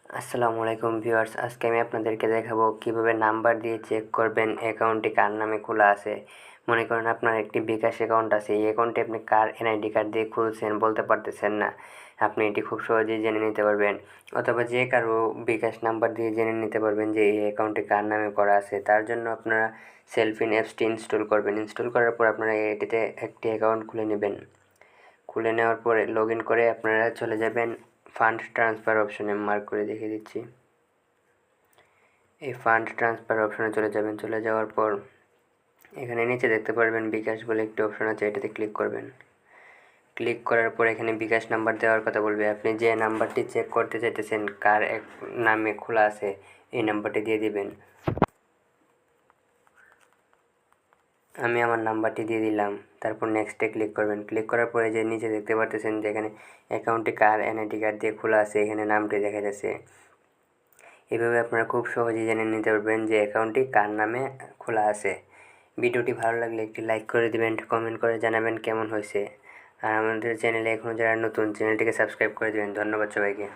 আসসালামু আলাইকুম ভিউয়ার্স, আজকে আমি আপনাদেরকে দেখাবো কিভাবে নাম্বার দিয়ে চেক করবেন অ্যাকাউন্টটি কার নামে খোলা আছে। মনে করেন আপনার একটি বিকাশ অ্যাকাউন্ট আছে, এই অ্যাকাউন্টে আপনি কার এনআইডি কার্ড দিয়ে খুলছেন বলতে পারতেছেন না, আপনি এটি খুব সহজেই জেনে নিতে পারবেন। অথবা যে কারো বিকাশ নাম্বার দিয়ে জেনে নিতে পারবেন যে এই অ্যাকাউন্টটি কার নামে করা আছে। তার জন্য আপনারা সেলফিন অ্যাপসটি ইনস্টল করবেন। ইনস্টল করার পর আপনারা এটিতে একটি অ্যাকাউন্ট খুলে নেবেন। খুলে নেওয়ার পরে লগ ইন করে আপনারা চলে যাবেন ফান্ড ট্রান্সফার অপশনে। মার্ক করে দেখিয়ে দিচ্ছি, এই ফান্ড ট্রান্সফার অপশনে চলে যাবেন। চলে যাওয়ার পর এখানে নিচে দেখতে পারবেন বিকাশ বলে একটি অপশন আছে, এটাতে ক্লিক করবেন। ক্লিক করার পর এখানে বিকাশ নাম্বার দেওয়ার কথা বলবে। আপনি যে নাম্বারটি চেক করতে চাইতেছেন কার নামে খোলা আছে, এই নাম্বারটি দিয়ে দিবেন। আমি আমার নাম্বারটি দিয়ে দিলাম। তারপর নেক্সটে ক্লিক করবেন। ক্লিক করার পরে যে নিচে দেখতে পারতেছেন যে এখানে অ্যাকাউন্টটি কার এনআইডি কার্ড দিয়ে খোলা আছে, এখানে নামটি দেখা যাচ্ছে। এভাবে আপনারা খুব সহজেই জেনে নিতে পারবেন যে অ্যাকাউন্টটি কার নামে খোলা আছে। ভিডিওটি ভালো লাগলে একটি লাইক করে দিবেন, কমেন্ট করে জানাবেন কেমন হয়েছে। আর আমাদের চ্যানেলে এখনও যারা নতুন, চ্যানেলটিকে সাবস্ক্রাইব করে দিবেন। ধন্যবাদ সবাইকে।